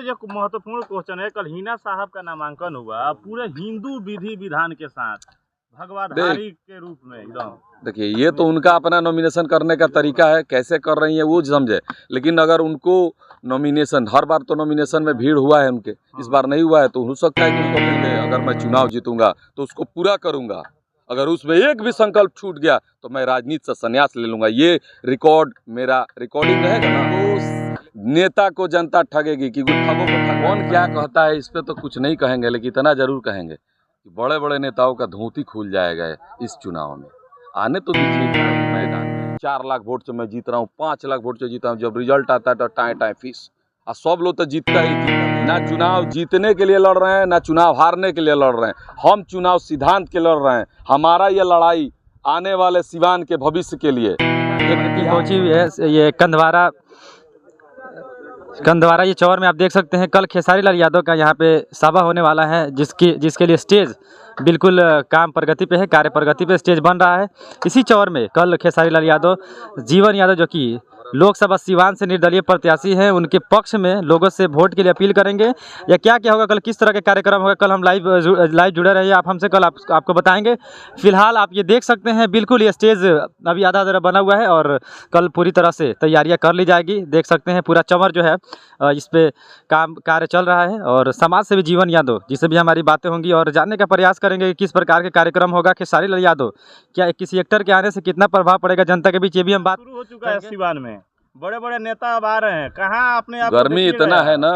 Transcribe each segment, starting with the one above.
जो महत्वपूर्ण क्वेश्चन है, कल हिना साहब का नामांकन हुआ पूरे हिंदू विधि विधान के साथ भगवाधारी के रूप में एकदम। देखिए ये तो उनका अपना नॉमिनेशन करने का तरीका है, कैसे कर रही है वो समझे। लेकिन अगर उनको नॉमिनेशन, हर बार तो नॉमिनेशन में भीड़ हुआ है उनके, इस बार नहीं हुआ है तो हो सकता है कि उसको लेंगे। अगर मैं चुनाव जीतूंगा तो उसको पूरा करूंगा, अगर उसमें एक भी संकल्प छूट गया तो मैं राजनीति से संन्यास ले लूंगा। ये रिकॉर्ड, मेरा रिकॉर्डिंग रहेगा ना, तो नेता को जनता ठगेगी कि ठगों को ठग। कौन क्या कहता है इस पे तो कुछ नहीं कहेंगे, लेकिन इतना जरूर कहेंगे कि बड़े बड़े नेताओं का धोती खुल जाएगा इस चुनाव में। आने तो दीजिए मैदान में। 4 लाख वोट से मैं जीत रहा हूँ, 5 लाख वोट से जीता हूँ, जब रिजल्ट आता है तो टाए टाए फीस। और सब लोग तो जीतता ही जीतता। ना चुनाव जीतने के लिए लड़ रहे हैं, ना चुनाव हारने के लिए लड़ रहे हैं। हम चुनाव सिद्धांत के लड़ रहे हैं। हमारा ये लड़ाई आने वाले सिवान के भविष्य के लिए। पहुंची हुई है ये कंधवारा ये चौर में। आप देख सकते हैं कल खेसारी लाल यादव का यहाँ पे सभा होने वाला है, जिसके लिए स्टेज बिल्कुल काम प्रगति पे है, कार्य प्रगति पे स्टेज बन रहा है। इसी चौर में कल खेसारी लाल यादव, जीवन यादव जो कि लोकसभा सिवान से निर्दलीय प्रत्याशी हैं, उनके पक्ष में लोगों से वोट के लिए अपील करेंगे। या क्या क्या होगा कल, किस तरह के कार्यक्रम होगा, कल हम लाइव जुड़े रहिए आप हमसे, कल आपको बताएंगे। फिलहाल आप ये देख सकते हैं बिल्कुल ये स्टेज अभी आधा आधा बना हुआ है और कल पूरी तरह से तैयारियां कर ली जाएगी। देख सकते हैं पूरा चमर जो है इस पे कार्य चल रहा है। और समाज सेवी जीवन यादव जिससे भी हमारी बातें होंगी और जानने का प्रयास करेंगे कि किस प्रकार के कार्यक्रम होगा। खेसारी लाल यादव क्या किसी एक्टर के आने से कितना प्रभाव पड़ेगा जनता के बीच, ये भी हम बात। शुरू हो चुका है सिवान में, बड़े बड़े नेता अब आ रहे हैं। कहाँ अपने आप गर्मी इतना है ना,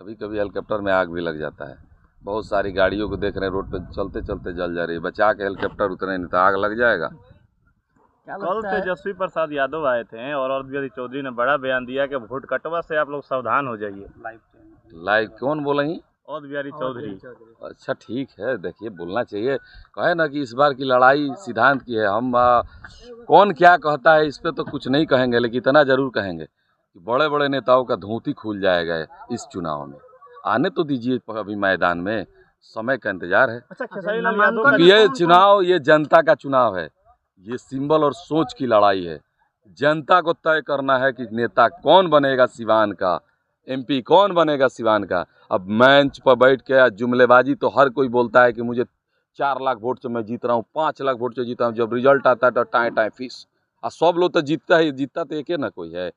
कभी कभी हेलीकॉप्टर में आग भी लग जाता है। बहुत सारी गाड़ियों को देख रहे हैं रोड पे चलते चलते जल जा रही है। बचा के हेलीकॉप्टर उतरे नहीं तो आग लग जाएगा। कल तेजस्वी प्रसाद यादव आए थे और औरबियारी चौधरी ने बड़ा बयान दिया कि वोट कटवा से आप लोग सावधान हो जाइए। लाइव कौन बोलेंगी? औरबियारी चौधरी। अच्छा ठीक है, देखिए बोलना चाहिए। कहे ना कि इस बार की लड़ाई सिद्धांत की है। हम कौन क्या कहता है इस पे तो कुछ नहीं कहेंगे, लेकिन इतना जरूर कहेंगे कि बड़े बड़े नेताओं का धोती खुल जाएगा इस चुनाव में। आने तो दीजिए अभी मैदान में, समय का इंतजार है। अच्छा, खेसारी लाल यादव ये चुनाव, ये जनता का चुनाव है। ये सिंबल और सोच की लड़ाई है। जनता को तय करना है कि नेता कौन बनेगा सिवान का, एमपी कौन बनेगा सिवान का। अब मंच पर बैठ के जुमलेबाजी तो हर कोई बोलता है कि मुझे 4 लाख वोट से मैं जीत रहा हूँ, 5 लाख वोट से जीता हूँ, जब रिजल्ट आता है तो टाए टाए फीस। और सब लोग तो जीतता ही जीतता, तो एक ना कोई है।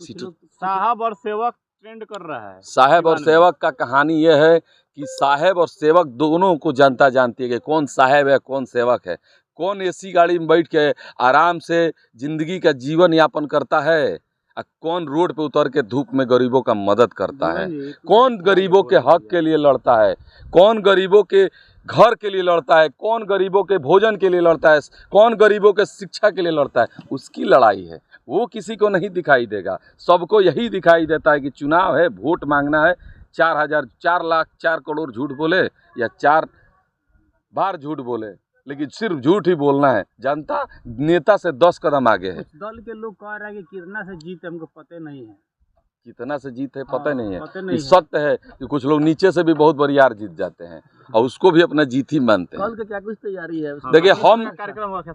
साहब और सेवक ट्रेंड कर रहा है। साहब और सेवक का कहानी यह है कि साहब और सेवक दोनों को जनता जानती है कि कौन साहब है कौन सेवक है। कौन एसी गाड़ी में बैठ के आराम से जिंदगी का जीवन यापन करता है, कौन रोड पे उतर के धूप में गरीबों का मदद करता है, कौन गरीबों के हक के लिए लड़ता है, कौन गरीबों के घर के लिए लड़ता है, कौन गरीबों के भोजन के लिए लड़ता है, कौन गरीबों के शिक्षा के लिए लड़ता है। उसकी लड़ाई है, वो किसी को नहीं दिखाई देगा। सबको यही दिखाई देता है कि चुनाव है, वोट मांगना है। 4 लाख 4 करोड़ झूठ बोले या 4 बार झूठ बोले, लेकिन सिर्फ झूठ ही बोलना है। जनता नेता से 10 कदम आगे है। दल के लोग कह रहे हैं कि कितना से जीत हमको पता नहीं है, कितना से जीत है पता नहीं है। सत्य है कि कुछ लोग नीचे से भी बहुत बरियार जीत जाते हैं और उसको भी अपना जीत ही मानते हैं। कल के क्या कुछ तैयारी है? देखिए हम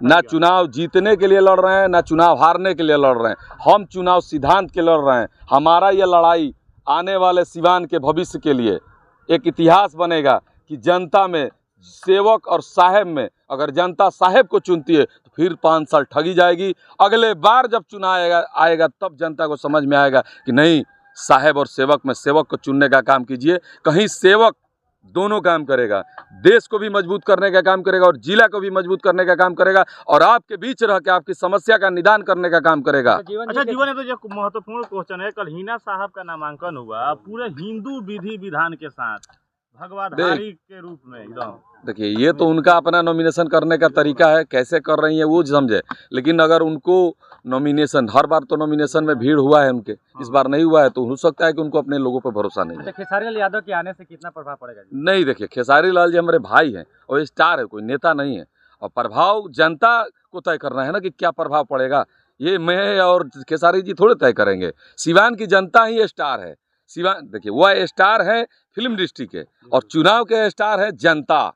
ना चुनाव जीतने के लिए लड़ रहे हैं, ना चुनाव हारने के लिए लड़ रहे हैं। हम चुनाव सिद्धांत के लड़ रहे हैं। हमारा ये लड़ाई आने वाले सिवान के भविष्य के लिए एक इतिहास बनेगा कि जनता में, सेवक और साहेब में, अगर जनता साहेब को चुनती है तो फिर 5 साल ठगी जाएगी। अगले बार जब चुनाव आएगा तब जनता को समझ में आएगा कि नहीं, साहेब और सेवक में सेवक को चुनने का काम कीजिए। कहीं सेवक दोनों काम करेगा, देश को भी मजबूत करने का काम करेगा और जिला को भी मजबूत करने का काम करेगा और आपके बीच रह के आपकी समस्या का निदान करने का काम करेगा। अच्छा, जीवन है तो जो महत्वपूर्ण क्वेश्चन है, कल हिना साहब का नामांकन हुआ पूरे हिंदू विधि विधान के साथ भगवाधारी के रूप में एकदम। देखिए ये तो उनका अपना नॉमिनेशन करने का तरीका है, कैसे कर रही है वो समझे। लेकिन अगर उनको नॉमिनेशन, हर बार तो नॉमिनेशन में भीड़ हुआ है उनके, इस बार नहीं हुआ है तो हो सकता है कि उनको अपने लोगों पर भरोसा नहीं है। खेसारी लाल यादव के आने से कितना प्रभाव पड़ेगा? नहीं, देखिए खेसारी लाल जी हमारे भाई हैं और स्टार है, कोई नेता नहीं है। और प्रभाव जनता को तय करना है ना कि क्या प्रभाव पड़ेगा। ये मैं और खेसारी जी थोड़े तय करेंगे। सिवान की जनता ही स्टार है। सिवान देखिए वह स्टार है फिल्म इंडस्ट्री के और चुनाव के स्टार है जनता।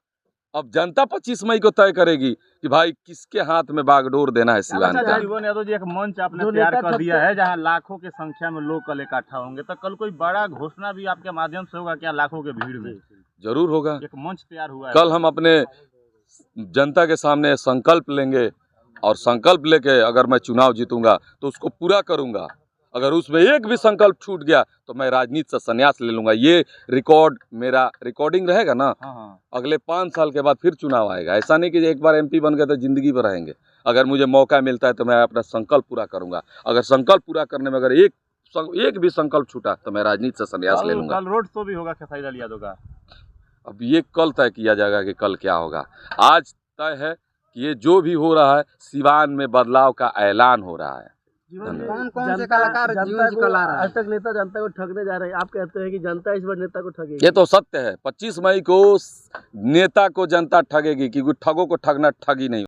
अब जनता 25 मई को तय करेगी कि भाई किसके हाथ में बागडोर देना है सिवान अच्छा का। जीवन यादव जी, एक मंच आपने तैयार कर दिया है जहां लाखों की संख्या में लोग कल इकट्ठा होंगे, तो कल कोई बड़ा घोषणा भी आपके माध्यम से होगा क्या लाखों के भीड़ में? जरूर होगा। एक मंच तैयार हुआ है। कल हम अपने जनता के सामने संकल्प लेंगे और संकल्प लेके अगर मैं चुनाव जीतूंगा तो उसको पूरा करूंगा। अगर उसमें एक भी संकल्प छूट गया तो मैं राजनीति से संन्यास ले लूंगा। ये रिकॉर्ड मेरा रिकॉर्डिंग रहेगा ना, हाँ। अगले 5 साल के बाद फिर चुनाव आएगा। ऐसा नहीं कि एक बार एमपी बन गए तो जिंदगी भर रहेंगे। अगर मुझे मौका मिलता है तो मैं अपना संकल्प पूरा करूंगा। अगर संकल्प पूरा करने में अगर एक भी संकल्प छूटा तो मैं राजनीति से संन्यास ले लूंगा। कल रोड शो भी होगा खेसारी लाल यादव का। अब ये कल तय किया जाएगा कि कल क्या होगा। आज तय है कि ये जो भी हो रहा है सिवान में बदलाव का ऐलान हो रहा है। कौन से कलाकार जीवन जी को ला रहा है? आज तक नेता जनता को ठगने जा रहे हैं, आप कहते हैं कि जनता इस बार नेता को ठगेगी। ये तो सत्य है। 25 मई को नेता को जनता ठगेगी, क्योंकि ठगों को ठगना ठगी नहीं।